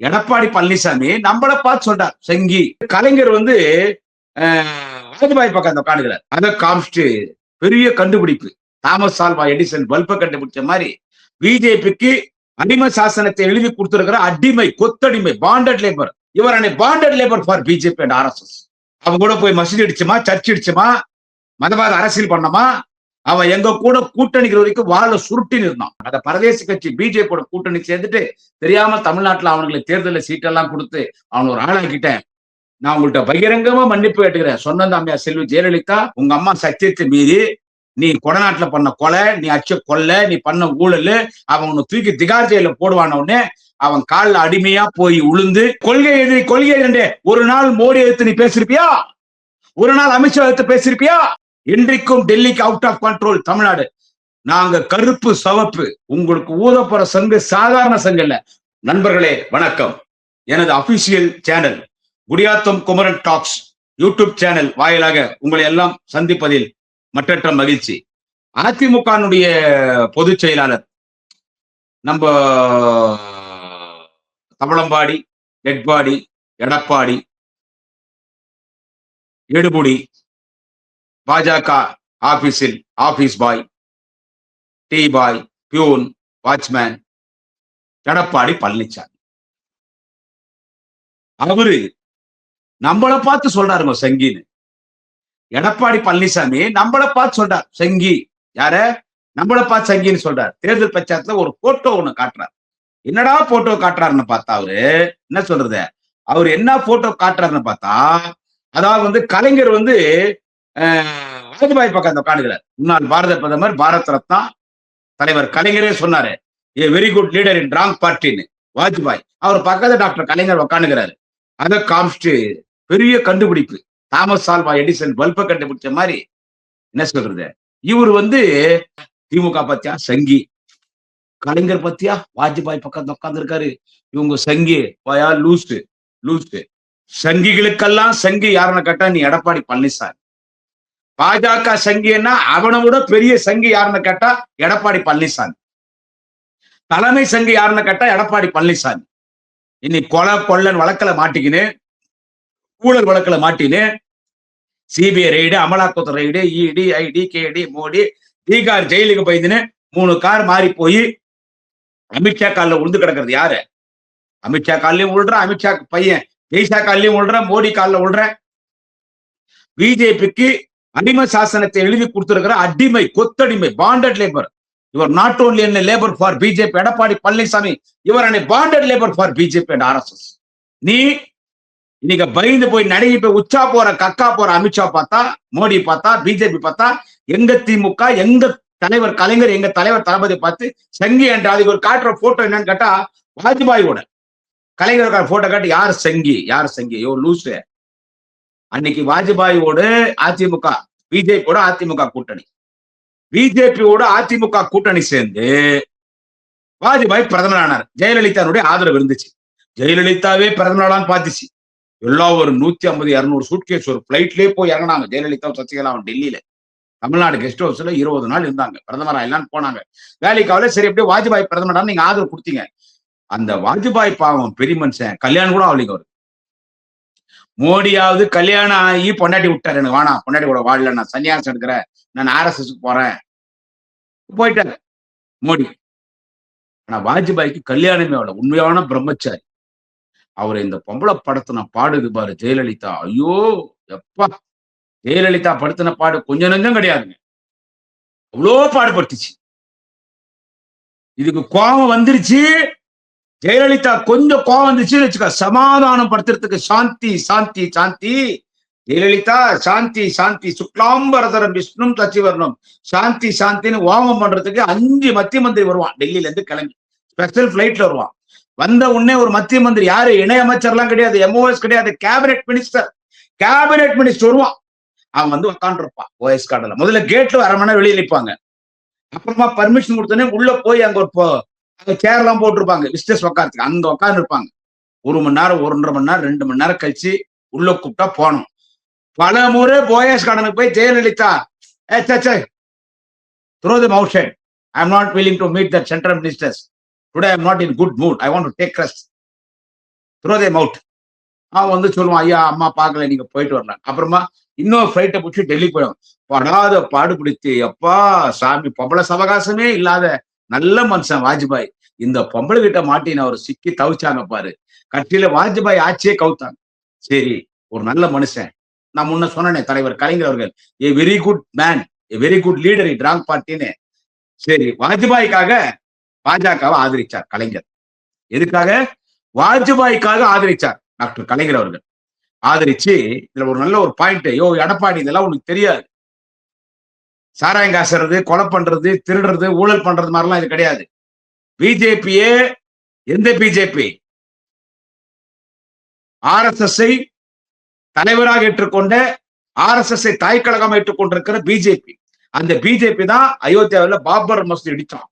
எடப்பாடி பழனிசாமி நம்மள பார்த்து சொல்றார் செங்கி. கலைஞர் வந்து வாஜ்பாய் பக்கம் அந்த உட்காந்துக்கிறார். அதை காமிச்சிட்டு பெரிய கண்டுபிடிப்பு. தாமஸ் ஆல்வா எடிசன் பல்ப கண்டுபிடிச்ச மாதிரி பிஜேபிக்கு அடிமை சாசனத்தை எழுதி கொடுத்திருக்கிற அடிமை, கொத்தடிமை, பாண்டட் லேபர். இவர் bonded labour for BJP and RSS. அவங்க கூட போய் மசூதி அடிச்சுமா, சர்ச் அடிச்சுமா, மதவாத அரசியல் பண்ணமா, அவன் எங்க கூட கூட்டணிக்கிற வரைக்கும் வாழ சுருட்டி இருந்தான். அந்த பரதேசி கட்சி பிஜேபியோட கூட்டணி சேர்ந்துட்டு தெரியாம தமிழ்நாட்டுல அவனுங்களுக்கு தேர்தலில் சீட்டெல்லாம் கொடுத்து அவன் ஒரு ஆளாக்கிட்டேன். நான் உங்கள்கிட்ட பகிரங்கமா மன்னிப்பு கேட்டுக்கிறேன். சொன்னதாமையா செல்வி ஜெயலலிதா, உங்க அம்மா சத்தியத்தை மீறி நீ கொடநாட்டுல பண்ண கொலை, நீ அச்ச கொல்ல, நீ பண்ண ஊழல், அவன் தூக்கி திகார் ஜெயில போடுவான உடனே அவன் காலில் அடிமையா போய் உளுந்து கொள்கை எதிரி கொள்கை எதிரே ஒரு நாள் மோடி எடுத்து நீ பேசிருப்பியா? ஒரு நாள் அமித்ஷா எடுத்து பேசிருப்பியா? இன்றைக்கும் டெல்லிக்கு அவுட் ஆஃப் கண்ட்ரோல் தமிழ்நாடு. நாங்க கருப்பு சவப்பு, உங்களுக்கு ஊதப்போற சங்கு சாதாரண சங்கு இல்ல. நண்பர்களே வணக்கம். எனது official channel Gudiyattam Kumaran talks YouTube channel வாயிலாக உங்களை எல்லாம் சந்திப்பதில் மற்றற்ற மகிழ்ச்சி. அதிமுகனுடைய பொதுச் செயலாளர் நம்ம தவளம்பாடி, டெட்பாடி, எடப்பாடி, எடுபுடி, பாஜக ஆபீஸில் office boy, tea boy, peon, watchman Edappadi Palaniswami. அவரு நம்மளை பார்த்து சொல்றாருங்க சங்கின்னு. எடப்பாடி பழனிசாமி நம்மளை பார்த்து சொல்றார் சங்கி. யார? நம்மளை பார்த்து சங்கின்னு சொல்றார். தேர்தல் பிரச்சாரத்துல ஒரு போட்டோ ஒண்ணு காட்டுறாரு. என்னடா போட்டோ காட்டுறாருன்னு பார்த்தா அவரு என்ன சொல்றது, அவர் என்ன போட்டோ காட்டுறாருன்னு பார்த்தா, அதாவது கலைஞர் வாஜ்பாய் பக்கம் அந்த உட்காந்துக்கிறார். முன்னாள் பாரத பிரதமர், பாரத் ரத்னா தலைவர் கலைஞரே சொன்னாரு, a very good leader in wrong பார்ட்டின்னு. வாஜ்பாய் அவர் பக்கத்துல டாக்டர் கலைஞர் உட்காந்துக்கிறாரு. அதை காமிச்சிட்டு பெரிய கண்டுபிடிப்பு. தாமஸ் ஆல்வா எடிசன் பல்ப கண்டுபிடிச்ச மாதிரி என்ன சொல்றது, இவர் திமுக பத்தியா சங்கி, கலைஞர் பத்தியா வாஜ்பாய் பக்கத்துல உட்கார்ந்து இருக்காரு. இவங்க சங்கி வாயா லூசு லூசு. சங்கிகளுக்கெல்லாம் சங்கி யாருன்னு கேட்டா நீ எடப்பாடி பழனிசாமி. பாஜக சங்கின்னா அவனை விட பெரிய சங்கி யாருன்னு கேட்டா எடப்பாடி பழனிசாமி. தலைமை சங்கி யாருன்னு கேட்டா எடப்பாடி பழனிசாமி. இன்னைக்கு கொலை கொள்ளன் வழக்கில மாட்டிக்கின்னு, ஊழல் வழக்கில் மாட்டின்னு, சிபிஐ ரைடு, அமலாக்கத்துறை ரைடு, இடி, ஐடி, கேடி, மோடி, தீகார் ஜெயிலுக்கு போயிதுன்னு 3 கார் மாறி போய் அமித்ஷா காலில் உழுந்து கிடக்கிறது யாரு? அமித்ஷா காலையும் உள்ற, அமித்ஷா பையன் ஜெய்ஷா காலையும் உள்ற, மோடி காலில் உள்ற. பிஜேபிக்கு அடிமை சாசனத்தை எழுதி கொடுத்திருக்கிற அடிமை, கொத்தடிமை, பாண்டட் லேபர். இவர் நாட் ஓன்லி என்ன labour for BJP Edappadi Palaniswami, இவர் bonded labour for BJP and RSS. நீ இன்னைக்கு பயந்து போய் நடுங்கி போய் உச்சா போற கக்கா போற அமித்ஷா பார்த்தா, மோடி பார்த்தா, பிஜேபி பார்த்தா, எங்க திமுக, எங்க தலைவர் கலைஞர், எங்க தலைவர் தளபதி பார்த்து சங்கி என்ற அதுக்கு ஒரு காட்டுற போட்டோ என்னன்னு கேட்டா வாஜ்பாயோட கலைஞர் போட்டோ காட்டி யார் சங்கி, யார் சங்கி? யோ லூசு. அன்னைக்கு வாஜ்பாயோட அதிமுக, பிஜேபியோட அதிமுக கூட்டணி, பிஜேபியோட அதிமுக கூட்டணி சேர்ந்து வாஜ்பாய் பிரதமர் ஆனார். ஜெயலலிதாவுடைய ஆதரவு இருந்துச்சு. ஜெயலலிதாவே பிரதமரான்னு பார்த்துச்சு. எல்லாம் ஒரு 150 200 சூட்கேஸ் ஒரு பிளைட்லயே போய் இறங்கினாங்க. ஜெயலலிதா சசிகலா டெல்லியில தமிழ்நாடு கெஸ்ட் ஹவுஸ்ல 20 நாள் இருந்தாங்க. பிரதமரா எல்லாம் போனாங்க. வேலைக்காவில சரி எப்படியே வாஜ்பாய் பிரதமரா நீங்க ஆதரவு கொடுத்தீங்க. அந்த வாஜ்பாய் பாவம் பெரிய மனுஷன், கல்யாணம் கூட அவளுக்கு அவரு. மோடியாவது கல்யாணம் ஆகி பொண்டாட்டி விட்டாரு, எனக்கு வேணாம், பொண்டாட்டி கூட வாழல, நான் சன்னியாசம் எடுக்கிறேன், நான் ஆர்எஸ்எஸ் போறேன், போயிட்டாரு மோடி. ஆனா வாஜ்பாய்க்கு கல்யாணமே அவள, உண்மையான பிரம்மச்சாரி. அவர் இந்த பொம்பளை படத்தின பாடுது பாரு ஜெயலலிதா, ஐயோ எப்பா, ஜெயலலிதா படுத்தின பாடு கொஞ்சம் நஞ்சம் கிடையாதுங்க. அவ்வளோ பாடுபட்டுச்சு. இதுக்கு கோபம் வந்துருச்சு. ஜெயலலிதா கொஞ்சம் கோபம் வந்துச்சுன்னு வச்சுக்க, சமாதானம் படுத்துறதுக்கு சாந்தி சாந்தி சாந்தி, ஜெயலலிதா சாந்தி சாந்தி, சுக்லாம்பரதரம் விஷ்ணு சச்சிவர்ணம், சாந்தி சாந்தின்னு ஓமம் பண்றதுக்கு 5 மத்திய மந்திரி வருவான். டெல்லியில இருந்து கிளம்பி ஸ்பெஷல் பிளைட்ல வருவான். வந்த உடனே ஒரு மத்திய மந்திரி, யாரு இணை அமைச்சர்லாம் கிடையாது, எம்ஓஎஸ் கிடையாது, கேபினெட் மினிஸ்டர் வருவான். அவன் உட்காந்து இருப்பான் ஓஎஸ் கார்டுல. முதல்ல கேட்ல 1/2 மணி நேரம் வெளியே நிற்பாங்க. அப்புறமா பர்மிஷன் கொடுத்தோன்னே உள்ள போய் அங்க சேர் எல்லாம் போட்டிருப்பாங்க விசிட்டர்ஸ் உட்காந்துக்கு, அங்க உட்காந்து இருப்பாங்க. 1 மணி நேரம், 1.5 மணி நேரம், 2 மணி நேரம் கழிச்சு உள்ள கூப்பிட்டா போனோம். பல முறை ஓஎஸ் கார்டனுக்கு போய் Jayalalithaa throw them outside, I am not willing to meet the central ministers. Today I am not in good mood. I want to take rest. Throw them out. அவன் வந்து சொல்லுவான், ஐயா அம்மா பார்க்கல, நீங்க போயிட்டு வரலாம். அப்புறமா இன்னொரு ஃபிளைட்டை பிடிச்சி டெல்லி போயிடும். படாத பாடுபிடித்து, அப்பா சாமி, பொம்பளை சவகாசமே இல்லாத நல்ல மனுஷன் வாஜ்பாய். இந்த பொம்பளை கிட்ட மாட்டின அவர் சிக்கி தவிச்சாங்க பாரு. கட்சியில வாஜ்பாய் ஆட்சியே கவுத்தாங்க. சரி, ஒரு நல்ல மனுஷன். நான் முன்ன சொன்னேனே, தலைவர் கலைஞர் அவர்கள் a very good man, a very good leader in wrong பார்ட்டின்னு. சரி, வாஜ்பாய்க்காக பாஜகவை ஆதரிச்சார் கலைஞர். எதுக்காக? வாஜ்பாய்க்காக ஆதரிச்சார் டாக்டர் கலைஞர் அவர்கள். ஆதரிச்சு இதுல ஒரு நல்ல ஒரு பாயிண்ட், யோ எடப்பாடி, இதெல்லாம் உனக்கு தெரியாது. சாராயம் காசுறது, கொலை பண்றது, திருடுறது, ஊழல் பண்றது மாதிரிலாம் இது கிடையாது. பிஜேபியே, எந்த பிஜேபி? RSS தலைவராக ஏற்றுக்கொண்ட, RSS தாய்க்கழகம் ஏற்றுக்கொண்டிருக்கிற பிஜேபி. அந்த பிஜேபி தான் அயோத்தியாவில் பாபர் மசூதி இடிச்சான்.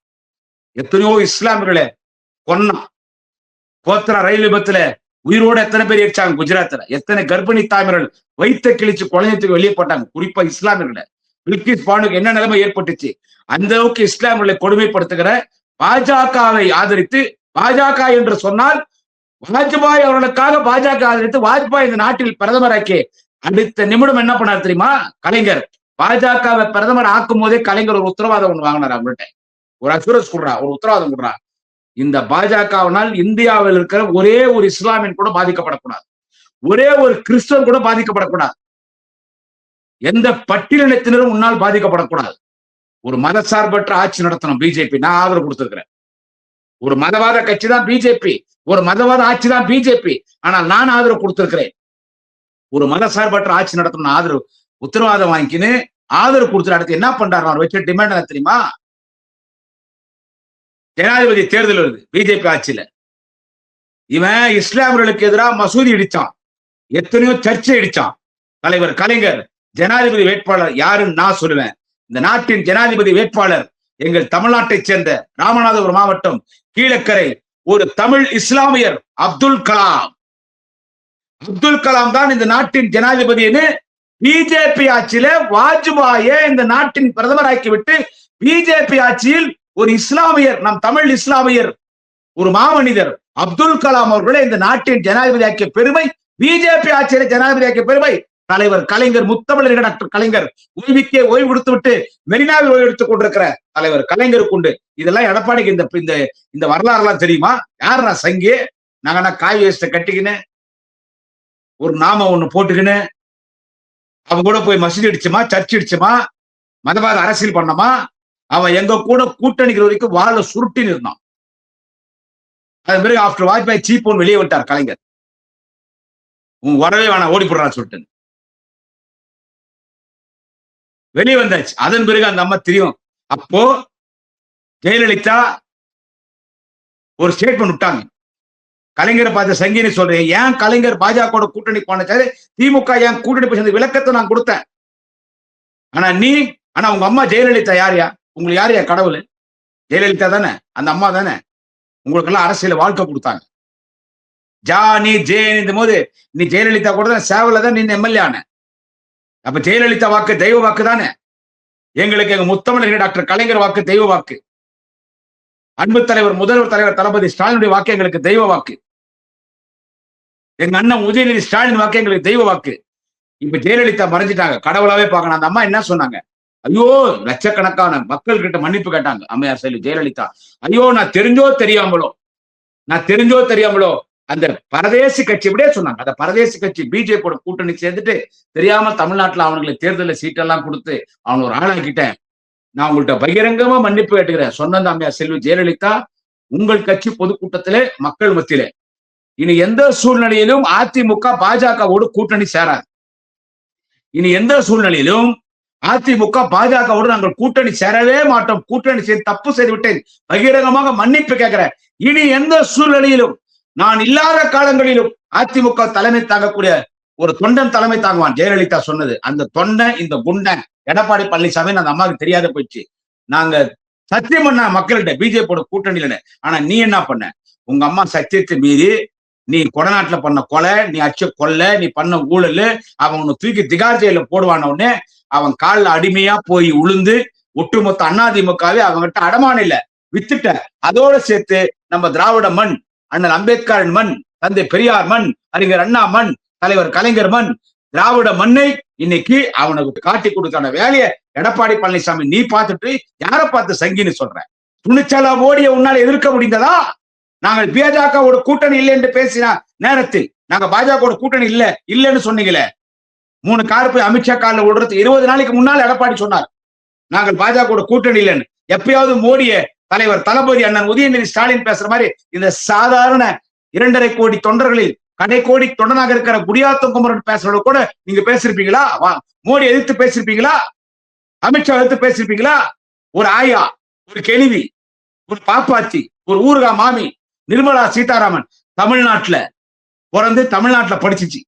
எத்தனையோ இஸ்லாமியர்களை கொன்னான். கோத்ரா ரயில் விபத்துல உயிரோட எத்தனை பேர் எரிச்சாங்க குஜராத்ல. எத்தனை கர்ப்பிணி தாய்மார்கள் வைத்த கிழிச்சு குழந்தைக்கு வெளியே போட்டாங்க, குறிப்பா இஸ்லாமியர்களை. பில்கிஸ் பானுக்கு என்ன நிலைமை ஏற்பட்டுச்சு? அந்த அளவுக்கு இஸ்லாமியர்களை கொடுமைப்படுத்துகிற பாஜகவை ஆதரித்து, பாஜக என்று சொன்னால் வாஜ்பாய் அவர்களுக்காக பாஜக ஆதரித்து, வாஜ்பாய் இந்த நாட்டில் பிரதமராக்கி அடுத்த நிமிடம் என்ன பண்ணார் தெரியுமா? கலைஞர் பாஜகவை பிரதமர் ஆக்கும் போதே கலைஞர் ஒரு உத்தரவாதம் ஒண்ணு வாங்கினார் அவங்கள்ட்ட. ஒரு அசூரன்ஸ் கொடுறா, ஒரு உத்தரவாதம் கொடுறா, இந்த பாஜகவினால் இந்தியாவில் இருக்கிற ஒரே ஒரு இஸ்லாமியன் கூட பாதிக்கப்படக்கூடாது, ஒரே ஒரு கிறிஸ்தவன் கூட பாதிக்கப்படக்கூடாது, எந்த பட்டியலினத்தினரும் முன்னால் பாதிக்கப்படக்கூடாது. ஒரு மதசார்பற்ற ஆட்சி நடத்தணும் பிஜேபி. நான் ஆதரவு கொடுத்திருக்கிறேன். ஒரு மதவாத கட்சி தான் பிஜேபி, ஒரு மதவாத ஆட்சி தான் பிஜேபி. ஆனால் நான் ஆதரவு கொடுத்திருக்கிறேன். ஒரு மதசார்பற்ற ஆட்சி நடத்தணும் ஆதரவு உத்தரவாதம் வாங்கிக்கின்னு ஆதரவு கொடுத்துட்டு அடுத்து என்ன பண்றாரு? அவர் வச்ச டிமாண்ட் என்ன தெரியுமா? ஜனாதிபதி தேர்தல் வருது பிஜேபி ஆட்சியில. இவன் இஸ்லாமியர்களுக்கு எதிராக மசூதி இடிச்சான், எத்தனையோ சர்ச்சை இடிச்சான். தலைவர் கலைஞர் ஜனாதிபதி வேட்பாளர் யாருன்னு நான் சொல்லுவேன். இந்த நாட்டின் ஜனாதிபதி வேட்பாளர் எங்கள் தமிழ்நாட்டைச் சேர்ந்த ராமநாதபுரம் மாவட்டம் கீழக்கரை ஒரு தமிழ் இஸ்லாமியர் அப்துல் கலாம். அப்துல் கலாம் தான் இந்த நாட்டின் ஜனாதிபதினு பிஜேபி ஆட்சியில வாஜ்பாயை இந்த நாட்டின் பிரதமராக்கி விட்டு பிஜேபி ஆட்சியில் ஒரு இஸ்லாமியர், நம் தமிழ் இஸ்லாமியர், ஒரு மாமனிதர் அப்துல் கலாம் அவர்களை இந்த நாட்டின் ஜனாதிபதி ஆக்கிய பெருமை, பிஜேபி ஆட்சியில ஜனாதிபதி ஆக்கிய பெருமை தலைவர் கலைஞர், முத்தமிழர் டாக்டர் கலைஞர். ஓய்வுக்கே ஓய்வு கொடுத்து விட்டு மெரினாவில் ஓய்வு எடுத்துக் கொண்டிருக்கிற தலைவர் கலைஞருக்கு உண்டு. இதெல்லாம் எடப்பாடிக்கு இந்த வரலாறு எல்லாம் தெரியுமா? யார் நான் சங்கி? நாங்க காய் வேஸ்ட கட்டிக்கின்னு ஒரு நாம ஒண்ணு போட்டுக்கின்னு அவன் கூட போய் மசூதி அடிச்சுமா, சர்ச் அடிச்சுமா, மதவாத அரசியல் பண்ணமா? அவன் எங்க கூட கூட்டணிக்கிற வரைக்கும் வாழ சுருட்டின்னு இருந்தான். அது பிறகு ஆஃப்டர் வாஜ்பாய் சீப்போன் வெளியே விட்டார் கலைஞர். உன் வரவே வேணாம், ஓடி போடுறான்னு சொல்லிட்டு வெளியே வந்தாச்சு. அதன் பிறகு அந்த அம்மா தெரியும். அப்போ ஜெயலலிதா ஒரு ஸ்டேட்மெண்ட் விட்டாங்க. கலைஞரை பார்த்த சங்கினி சொல்றேன், ஏன் கலைஞர் பாஜக கூட்டணி போனாரு, திமுக ஏன் கூட்டணி போய் விளக்கத்தை நான் கொடுத்தேன். ஆனா உங்க அம்மா ஜெயலலிதா யாரையா? உங்களுக்கு யாரையா கடவுள்? ஜெயலலிதா தானே, அந்த அம்மா தானே உங்களுக்கு எல்லாம் அரசியல வாழ்க்கை கொடுத்தாங்க. நீ இந்த போது நீ ஜெயலலிதா கூட தான் சேவல தான் நீ எம்எல்ஏ ஆன. அப்ப ஜெயலலிதா வாக்கு தெய்வ வாக்கு தானே. எங்களுக்கு எங்க முத்தமிழர் டாக்டர் கலைஞர் வாக்கு தெய்வ வாக்கு. அன்பு தலைவர் முதல்வர் தலைவர் தளபதி ஸ்டாலினுடைய வாக்கு எங்களுக்கு தெய்வ வாக்கு. எங்க அண்ணன் உதயநிதி ஸ்டாலின் வாக்கு எங்களுக்கு தெய்வ வாக்கு. இப்ப ஜெயலலிதா மறைஞ்சிட்டாங்க, கடவுளாவே பார்க்கணும். அந்த அம்மா என்ன சொன்னாங்க? ஐயோ, லட்சக்கணக்கான மக்கள் கிட்ட மன்னிப்பு கேட்டாங்க அம்மையார் செல்வி ஜெயலலிதா. ஐயோ, நான் தெரிஞ்சோ தெரியாமலோ அந்த பரதேசி கட்சி இப்படியே சொன்னாங்க. அந்த பரதேசி கட்சி பிஜேபியோட கூட்டணி சேர்ந்துட்டு தெரியாம தமிழ்நாட்டுல அவங்களுக்கு தேர்தலில் சீட்டெல்லாம் கொடுத்து அவனை ஒரு ஆளாக்கிட்டேன். நான் உங்கள்கிட்ட பகிரங்கமா மன்னிப்பு கேட்டுக்கிறேன் சொன்ன அம்மையார் செல்வி ஜெயலலிதா. உங்கள் கட்சி பொதுக்கூட்டத்திலே மக்கள் மத்தியிலே இனி எந்த சூழ்நிலையிலும் அதிமுக பாஜகவோடு கூட்டணி சேராது. இனி எந்த சூழ்நிலையிலும் அதிமுக பாஜகவோடு நாங்கள் கூட்டணி சேரவே மாட்டோம். கூட்டணி செய்து தப்பு செய்து விட்டேன், பகிரங்கமாக மன்னிப்பு கேட்கிறேன். இனி எந்த சூழ்நிலையிலும், நான் இல்லாத காலங்களிலும் அதிமுக தலைமை தாங்கக்கூடிய ஒரு தொண்டன் தலைமை தாங்குவான். ஜெயலலிதா சொன்னது. அந்த தொண்டன் இந்த குண்டன் எடப்பாடி பழனிசாமி அந்த அம்மாவுக்கு தெரியாத போயிடுச்சு. நாங்க சத்தியம் பண்ண மக்கள்கிட்ட பிஜேபியோட கூட்டணியில. ஆனா நீ என்ன பண்ண? உங்க அம்மா சத்தியத்தை மீறி நீ கொடநாட்டுல பண்ண கொலை, நீ அச்ச கொல்ல, நீ பண்ண ஊழல், அவன் உன்னை தூக்கி திகார் ஜெயில போடுவான உடனே அவன் காலில் அடிமையா போய் உளுந்து ஒட்டுமொத்த அதிமுகவே அவங்ககிட்ட அடமான இல்ல வித்துட்ட. அதோட சேர்த்து நம்ம திராவிட மண், அண்ணல் அம்பேத்கரின் மண், தந்தை பெரியார் மண், அறிஞர் அண்ணா மண், தலைவர் கலைஞர் மண், திராவிட மண்ணை இன்னைக்கு அவனுக்கு காட்டி கொடுக்கான வேலையை எடப்பாடி பழனிசாமி நீ பார்த்துட்டு யாரை பார்த்து சங்கின்னு சொல்ற? துணிச்சலா மோடியை உன்னால எதிர்க்க முடிந்ததா? நாங்கள் பாஜகவோட கூட்டணி இல்லை என்று பேசின நேரத்தில் நாங்க பாஜக கூட்டணி இல்லைன்னு சொன்னீங்களே. 3 கார் போய் அமித்ஷா காலில் விடுறது 20 நாளைக்கு முன்னால் எடப்பாடி சொன்னார் நாங்கள் பாஜக கூட்டணி இல்லைன்னு. எப்பயாவது மோடிய தலைவர் தளபதி அண்ணன் உதயநிதி ஸ்டாலின் பேசுற மாதிரி இந்த சாதாரண 2.5 கோடி தொண்டர்களில் கடை கோடி தொண்டனாக இருக்கிற குடியாத்தம் குமரன் பேசுறத கூட நீங்க பேசிருப்பீங்களா? மோடி எதிர்த்து பேசிருப்பீங்களா? அமித்ஷா எதிர்த்து பேசிருப்பீங்களா? ஒரு ஆயா, ஒரு கேள்வி, ஒரு பாப்பாச்சி, ஒரு ஊருகா மாமி நிர்மலா சீதாராமன் தமிழ்நாட்டுல பிறந்து தமிழ்நாட்டுல படிச்சிச்சு.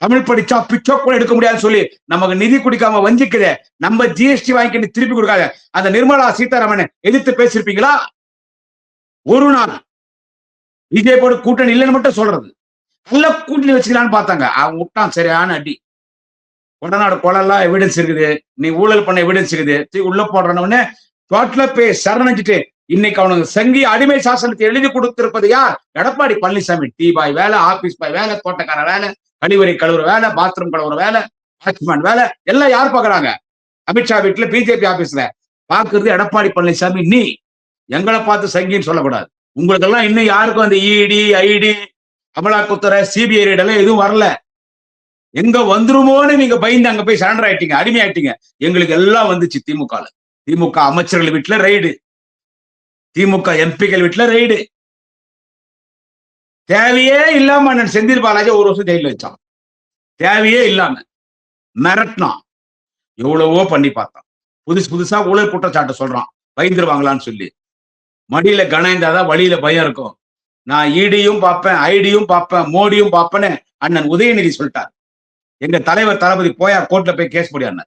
தமிழ் படிச்சா பிச்சோ கூட எடுக்க முடியாதுன்னு சொல்லி நமக்கு நிதி குடிக்காம வஞ்சிக்குதே, நம்ம ஜிஎஸ்டி வாங்கிட்டு திருப்பி கொடுக்காத அந்த நிர்மலா சீதாராமன் எதிர்த்து பேசிருப்பீங்களா? ஒரு நாள் பிஜேபியோட கூட்டணி இல்லைன்னு மட்டும் சொல்றது. நல்ல கூட்டணி வச்சுக்கலான்னு பார்த்தாங்க, அவங்க விட்டான் சரியான அடி. கொடநாடு கொலைலாம் எவிடன்ஸ் இருக்குது, நீ ஊழல் பண்ண எவிடன்ஸ் இருக்குது, உள்ள போடுறவனே டோட்டலா போய் சரணஞ்சிட்டு இன்னைக்கு அவனுக்கு சங்கி அடிமை சாசனத்தை எழுதி கொடுத்திருப்பது யார்? எடப்பாடி பழனிசாமி. டீ பாய் வேலை, ஆபீஸ் பாய் வேலை, தோட்டக்கார வேலை, கழிவறை கழுவுற வேலை, பாத்ரூம் கழுவுற வேலை, வாட்ச்மேன் வேலை எல்லாம் யார் பாக்குறாங்க? அமித்ஷா வீட்டுல பிஜேபி ஆபீஸ்ல பாக்குறது எடப்பாடி பழனிசாமி. நீ எங்களை பார்த்து சங்கின்னு சொல்லக்கூடாது. உங்களுக்கு எல்லாம் இன்னும் யாருக்கும் அந்த இடி ஐடி அமலாக்கத்துறை சிபிஐ எல்லாம் எதுவும் வரல. எங்க வந்துருமோன்னு நீங்க பயந்து அங்க போய் சரண்டர் ஆயிட்டீங்க, அடிமை ஆயிட்டீங்க. எங்களுக்கு எல்லாம் வந்துச்சு. திமுக அமைச்சர்கள் வீட்டுல ரைடு, திமுக எம்பிக்கள் வீட்டுல ரைடு. தேவையே இல்லாம செந்தில் பாலாஜி 1 வருஷம் ஜெயில வச்சான். தேவையே இல்லாம மிரட்டினான், எவ்வளவோ பண்ணி பார்த்தான். புதுசா ஊழல் குற்றச்சாட்டு சொல்றான், பயந்துருவாங்களான்னு சொல்லி. மடியில கனம் இருந்தாதான் வழியில பயம் இருக்கும். நான் ஈடியும் பார்ப்பேன், ஐடியும் பார்ப்பேன், மோடியும் பார்ப்பேன்னு அண்ணன் உதயநிதி சொல்லிட்டார். எங்க தலைவர் தளபதி போயா கோர்ட்ல போய் கேஸ் போடியார்.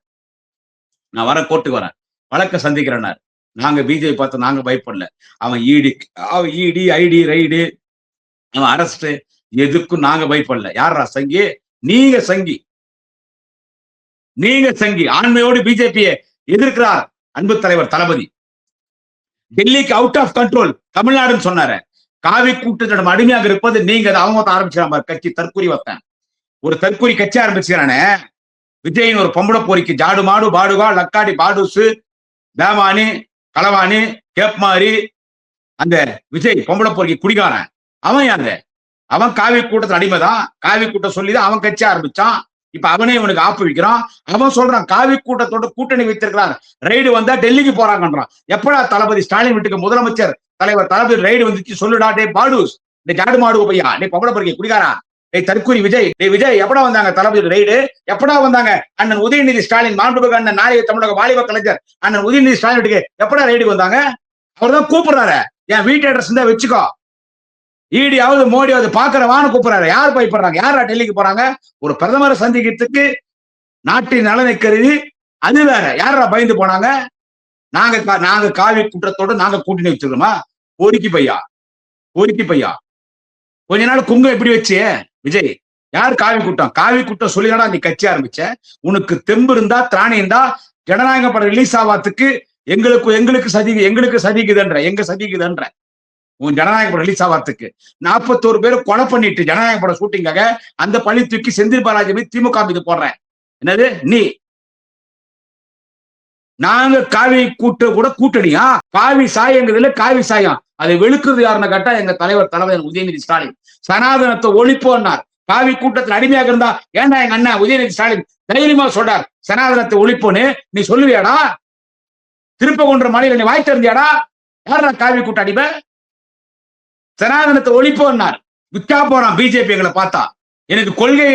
நான் கோர்ட்டுக்கு வரேன், வழக்க சந்திக்கிறேன். நாங்க பிஜேபி பார்த்து நாங்க பயப்படல. அவன் இடி ஐடி ரைடு, அவன் அரஸ்ட், எதுக்கும் நாங்க பயப்படல. யாரா சங்கி? நீங்க சங்கி, நீங்க சங்கி. ஆண்மையோடு பிஜேபியை எதிர்க்கிறார் அன்பு தலைவர் தளபதி. டெல்லிக்கு அவுட் ஆஃப் கண்ட்ரோல் தமிழ்நாடுன்னு சொன்னாரு. காவி கூட்டத்திடம் அடிமையாக இருப்பது நீங்க. அவங்க ஆரம்பிச்சாங்க கட்சி, தற்கூரி வைத்தேன். ஒரு தற்கூரி கட்சி ஆரம்பிச்சுக்கிறானே. விஜயின் ஒரு பொம்பளை போரிக்கு ஜாடு மாடு பாடுகா லக்காடி பாடுசு பேமானி களவாணி கேப்மாரி அந்த விஜய் பொம்பளை போரிக்கு குடிகாரன். அவன் யாரு? அவன் காவி கூட்டத்தின் அடிமைதான். காவி கூட்டம் சொல்லிதான் அவன் கட்சி ஆரம்பிச்சான். இப்ப அவனே இவனுக்கு ஆப்பு வைக்கிறான். அவன் சொல்றான் காவி கூட்டத்தோட கூட்டணி வைத்திருக்கிறார், ரைடு வந்தா டெல்லிக்கு போறாங்கன்றான். எப்படா தளபதி ஸ்டாலின் வீட்டுக்கு முதலமைச்சர் தலைவர் தளபதி ரைடு வந்துச்சு சொல்லுடா. டே பாடுஸ், டே ஜாடு மாடு பையா, டே பொம்பளை போரிக்கு குடிகாரா, டேய் தற்கூரி விஜய், டே விஜய் எப்படா வந்தாங்க தளபதி ரைடு? எப்படா வந்தாங்க அண்ணன் உதயநிதி ஸ்டாலின் மாண்புமிகு அண்ணன் நாளைய தமிழக வாலிப கலைஞர் அண்ணன் உதயநிதி ஸ்டாலின் வீட்டுக்கு எப்படா ரைடுக்கு வந்தாங்க? அவர் தான் கூப்பிடுறாரு. என் வீட்டு அட்ரஸ் இருந்தா வச்சுக்கோ. ஈடியாவது மோடியாவது பாக்குறவான்னு கூப்பிடுறாரு. யார் பயப்படுறாங்க? யாரா டெல்லிக்கு போறாங்க? ஒரு பிரதமரை சந்திக்கிறதுக்கு நாட்டின் நலனை கருதி. அது வேற. யாரா பயந்து போனாங்க? நாங்க காவி குற்றத்தோடு நாங்க கூட்டணி வச்சிருக்கோமா? பொறுக்கி பையா. கொஞ்ச நாள் குங்கம் எப்படி வச்சு விஜய்? யார் காவி கூட்டம்? காவி கூட்டம் சொல்லிதாடா நீ கட்சி ஆரம்பிச்ச. உனக்கு தெம்பு இருந்தா திராணி இருந்தா ஜனநாயக படம் ரிலீஸ் ஆவாத்துக்கு எங்களுக்கு சதிக்குதுன்ற உன் ஜனநாயக படம் ரிலீஸ் ஆவாத்துக்கு 41 பேர் கொலை பண்ணிட்டு ஜனநாயக படம் ஷூட்டிங்காக அந்த பழி தூக்கி செந்தில் பாலாஜி மீது திமுக மீது போடுறேன். என்னது நீ? நாங்க காவி கூட கூட்டணியா? காவி சாயங்கிறதுல காவி சாயம். அதை வெளுக்குறது யாருன்னு கேட்டா எங்க தலைவர் தலைவர் உதயநிதி ஸ்டாலின். சனாதனத்தை ஒழிப்போன்னார். காவி கூட்டத்தில் அடிமையாக இருந்தா ஏன்னா எங்க அண்ணன் உதயநிதி ஸ்டாலின் தைரியமா சொல்றார் சனாதனத்தை ஒழிப்போன்னு. நீ சொல்லுவியாடா? திருப்பகுன்ற மலையில நீ வாய் தெரிஞ்சியாடா? யாரா காவி கூட்ட அடிமை? சனாதனத்தை ஒழிப்போன்னார். விக்கா போறான் பிஜேபி எங்களை பார்த்தா. எனக்கு கொள்கை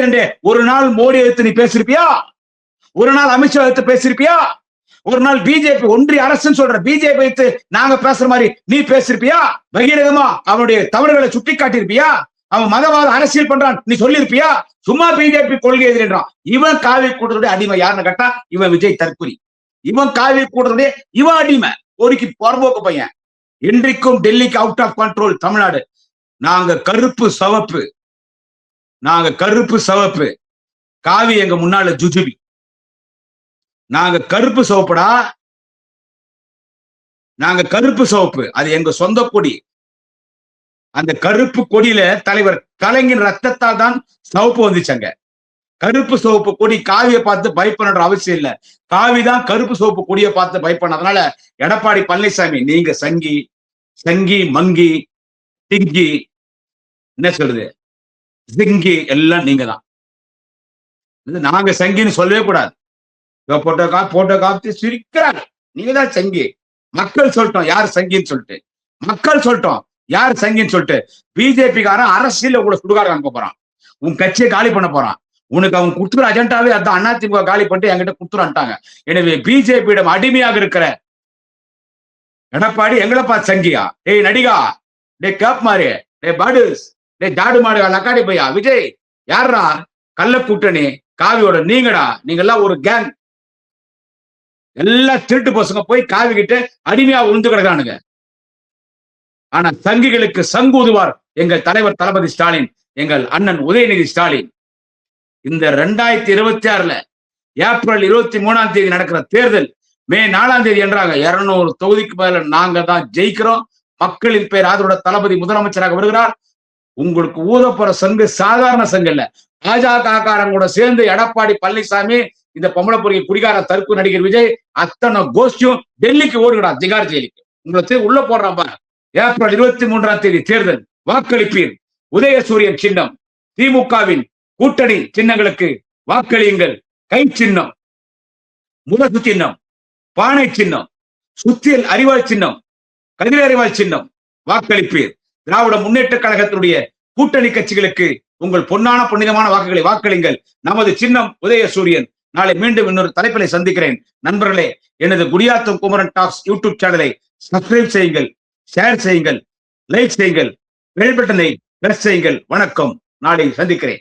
எதிரே ஒரு நாள் மோடி எதிர்த்து நீ பேசிருப்பியா? ஒரு நாள் அமித்ஷா எதிர்த்து பேசிருப்பியா? ஒரு நாள் பிஜேபி ஒன்றிய அரசுன்னு சொல்ற பிஜேபி வைத்து நாங்க பேசுற மாதிரி நீ பேசிருப்பியா? பகிரங்கமா அவனுடைய தவறுகளை சுட்டி காட்டியிருப்பியா? அவன் மதவாத அரசியல் பண்றான் நீ சொல்லிருப்பியா? சும்மா பிஜேபி கொள்கை எதிரான். இவன் காவி கூட்டத்துடைய அடிமை. யாருன்னு கேட்டா இவன் விஜய் தற்கூரி. இவன் காவி கூட்டத்துடைய இவன் அடிமை. ஒருக்கி பொறம்போக்கு பையன். இன்றைக்கும் டெல்லிக்கு அவுட் ஆஃப் கண்ட்ரோல் தமிழ்நாடு. நாங்க கருப்பு சவப்பு. காவி எங்க முன்னால ஜுஜுபி. நாங்க கருப்பு சிவப்பு. அது எங்க சொந்த கொடி. அந்த கருப்பு கொடியில தலைவர் கலைஞர் ரத்தத்தால் தான் சிவப்பு வந்துச்சாங்க. கருப்பு சிவப்பு கொடி காவியை பார்த்து பயப்படணுன்ற அவசியம் இல்ல. காவி தான் கருப்பு சிவப்பு கொடியை பார்த்து பயப்படணும். அதனால எடப்பாடி பழனிசாமி நீங்க சங்கி, சங்கி மங்கி டிங்கி என்ன சொல்றது சிங்கி எல்லாம் நீங்க தான். நாங்க சங்கின்னு சொல்லவே கூடாது. போட்டோ காப்பி சிரிக்கிறாங்க. நீங்க தான் சங்கி. மக்கள் சொல்லிட்டோம் யார் சங்கின்னு சொல்லிட்டு. மக்கள் சொல்லிட்டோம் யார் சங்கின்னு சொல்லிட்டு. பிஜேபிக்காரன் அரசியல கூட சுடுகாடு அனுப்ப போறான். உன் கட்சியை காலி பண்ண போறான். உனக்கு அவங்க கொடுத்துற அஜெண்டாவே அதான். அதிமுக காலி பண்ணிட்டு என்கிட்ட கொடுத்துறான்ட்டாங்க. எனவே பிஜேபியிடம் அடிமையாக இருக்கிற எடப்பாடி எங்களை பார்த்து சங்கியா? டேய் நடிகா, டே கேப் மாறு, டே பாடுஸ், டே ஜாடு மாடு லக்காடி பையா விஜய் யாரா கள்ள கூட்டணி காவியோட நீங்கடா. நீங்க எல்லாம் ஒரு கேங். எல்லா திருட்டு பசங்க போய் காவி கிட்ட அடிமையா உழுந்து கிடக்கானுங்க. ஆனா சங்கிகளுக்கு சங்கூதுவார் எங்கள் தலைவர் தளபதி ஸ்டாலின், எங்கள் அண்ணன் உதயநிதி ஸ்டாலின். இந்த 2026 ஏப்ரல் 23 நடக்கிற தேர்தல் மே 4 என்றாங்க. 200 தொகுதிக்கு மேல நாங்க தான் ஜெயிக்கிறோம். மக்களின் பேர் ஆதரவோட தளபதி முதலமைச்சராக வருகிறார். உங்களுக்கு ஊதப்போற சங்கு சாதாரண சங்கு இல்ல. பாஜக கூட சேர்ந்து எடப்பாடி பழனிசாமி, இந்த பொம்பளை குடிகார தற்கொலை நடிகர் விஜய் அத்தனை கோஷ்டியும் டெல்லிக்கு ஓடுகிறா திகார் ஜெயிலுக்கு. உங்களுக்கு உள்ள போடுறான் பாரு. ஏப்ரல் 23 தேர்தல் வாக்களிப்பீர். உதயசூரியன் சின்னம். திமுகவின் கூட்டணி சின்னங்களுக்கு வாக்களியுங்கள். கை சின்னம், முரசு சின்னம், பானை சின்னம், சுத்தியல் அறிவாள் சின்னம், கதிர அறிவாள் சின்னம் வாக்களிப்பீர். திராவிட முன்னேற்ற கழகத்தினுடைய கூட்டணி கட்சிகளுக்கு உங்கள் பொன்னான புனிதமான வாக்குகளை வாக்களிங்கள். நமது சின்னம் உதயசூரியன். நாளை மீண்டும் இன்னொரு தலைப்பிலை சந்திக்கிறேன். நண்பர்களே, எனது குடியாத்தம் குமரன் டாக்ஸ் யூடியூப் சேனலை சப்ஸ்கிரைப் செய்யுங்கள், ஷேர் செய்யுங்கள், லைக் செய்யுங்கள், பெல் பட்டனை பிரஸ் செய்யுங்கள். வணக்கம். நாளை சந்திக்கிறேன்.